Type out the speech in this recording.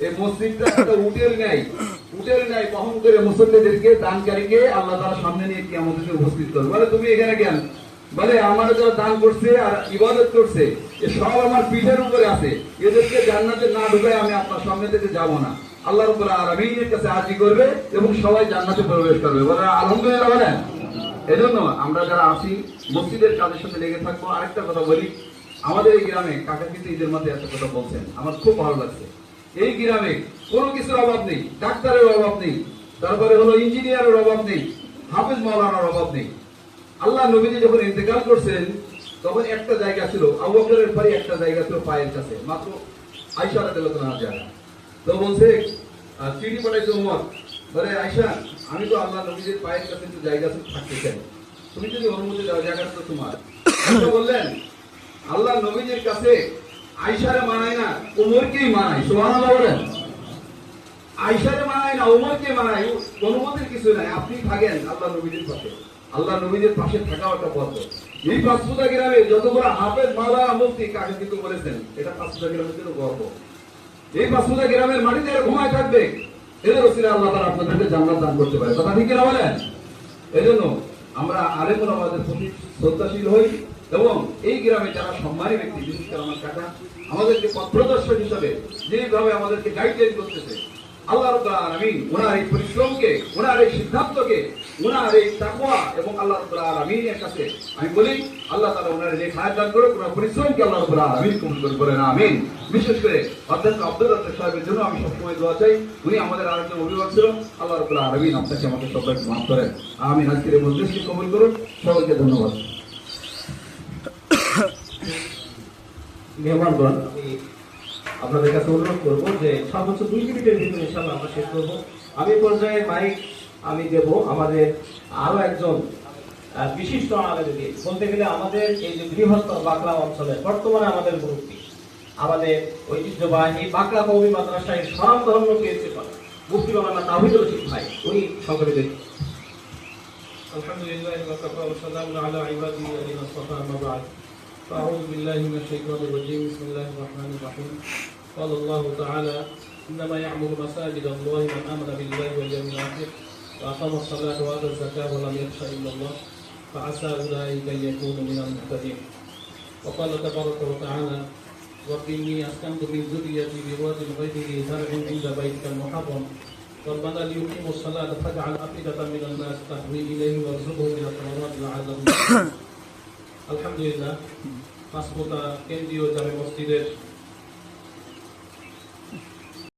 এই মসজিদটা একটা উটের ন্যায় বহন করে মুসল্লিদেরকে দানকারীকে আল্লাহ তাআলা সামনে নিয়ে কিয়ামতে উপস্থিত করবে। বলে তুমি এখানে কেন? বলে আমার যারা দান করছে আর ইবাদত করছে এ সব আমার পিঠের উপরে আছে, এদেরকে জান্নাতে না ঢুকায় আমি আপনার সামনে থেকে যাব না। আল্লাহ রাব্বুল আলামিনের কাছে আরজি করবে এবং সবাই জান্নাতে প্রবেশ করবে। বলে আলহামদুলিল্লাহ বলেন। এজন্য আমরা যারা আছি মসজিদের কাজের সাথে লেগে থাকবো। আরেকটা কথা বলি, আমাদের এই গ্রামে কাকা কিন্তু ঈদের মাঝে একটা কথা বলছেন, আমার খুব ভালো লাগছে। এই গ্রামে কোনো কিছুর অভাব নেই, ডাক্তারের অভাব নেই, তারপরে হলো ইঞ্জিনিয়ারের অভাব নেই, হাফেজ মাওলানার অভাব নেই। আল্লাহ নবীজি যখন ইন্তেকাল করছেন তখন একটা জায়গা ছিল, আবু বকরের পরে একটা জায়গা ছিল পায়ের কাছে, মাত্র আয়েশা রাদিয়াল্লাহু তাআলার জায়গা। তো বলছে চিঠি পাঠাইছে ওমর, বলে আয়েশা আমি তো আল্লাহ নবীজির পায়ের কাছে একটু জায়গা থাকতে চাই, তুমি যদি অনুমতি দাও জায়গাটা তো তোমার। আয়েশা বললেন আল্লাহ নবীজির কাছে আয়েশারে মানায় না, ওমরকেই মানায়। সুবহানাল্লাহ বলেন। আয়েশারে মানায় না, ওমরকে মানায়, অনুমতির কিছু নাই, আপনি থাকেন আল্লাহ নবীজির পাশে। আল্লাহ নবীজির পাশে থাকাও একটা পথ। এই পাঁচপুদা গ্রামে যতগুলো হাফেজ মাওলানা মুফতি কাকে কিন্তু বলেছেন, এটা পাঁচপুদা গ্রামের জন্য গর্ব। এই পাঁচপুদা গ্রামের মাটিতে ঘুমায় থাকবে, এদের ওসিলা আল্লাহ তাআলা আপনাদেরকে জান্নাত দান করতে পারে। কথা ঠিক কিনা বলেন? এজন্য আমরা আলেম ওলামাদের প্রতি শ্রদ্ধাশীল হই এবং এই গ্রামে যারা সম্মানী ব্যক্তি, বিশেষ করে আমার কাকা আমাদেরকে পথ প্রদর্শক হিসাবে যেভাবে আমাদেরকে গাইডলাইন করতেছে, আল্লাহ রাব্বুল আলামিন ওনার এই পরিশ্রমকে, ওনার এই সিদ্ধান্তকে, ওনার এই তাকওয়া এবং আল্লাহ রাব্বুল আলামিনের কাছে আমি বলি আল্লাহ তাআলা ওনার নেক হায়াত দান করুক, ওনার পরিশ্রমকে আল্লাহ রাব্বুল আলামিন কবুল করেন, আমিন। বিশেষ করে অধ্যক্ষ আব্দুল রাজ্জাক সাহেবের জন্য আমি সবসময় দোয়া চাই। উনি আমাদের আরেকজন অভিভাবক ছিল। আল্লাহ রাব্বুল আলামিন আপনাকে আমাকে সবাইকে মাফ করেন, আমিন। আজকের এই মজলিসকে কবুল করুন। সবাইকে ধন্যবাদ। মেহমানগণ, আমি আপনাদের কাছে অনুরোধ করবো যে সর্বোচ্চ 2 মিনিটের ভিতরে ইনশাআল্লাহ আমরা শেষ করবো। আমি পর্যায়ে মাইক আমি দেব আমাদের আরো একজন বিশিষ্ট আলেমকে, বলতে গেলে আমাদের এই যে বৃহত্তর বাকলা অঞ্চলের বর্তমানে আমাদের মুফতি, আমাদের ঐতিহ্যবাহী বাকলা কওমি মাদ্রাসায় স্বনামধন্য প্রিন্সিপাল মুফতি মাওলানা তাওহীদুল রশীদ ভাই, উনি সংক্ষেপে দেখুন। আলহামদুলিল্লাহ ওয়া কাফা ওয়া সালামুন আলা ইবাদিহি আল্লাযিনা ইসতাফা আম্মা বা'দ। فأعوذ بالله من الشيطان الرجيم. بسم الله الرحمن الرحيم. قال الله تعالى إنما يعمر مساجد الله من آمن بالله واليوم الآخر وأقام الصلاة وآتى الزكاة ولم يخش إلا الله فعسى أولئك أن يكونوا من المهتدين. وقال تبارك وتعالى رب إني أسكنت من ذريتي بواد غير ذي زرع عند بيتك المحرم ربنا ليقيموا الصلاة فاجعل أفئدة من الناس تهوي إليهم وارزقهم من الثمرات لعلهم يشكرون. আলহামদুলিল্লাহ, পাঁচপুতা কেন্দ্রীয় জামে মসজিদের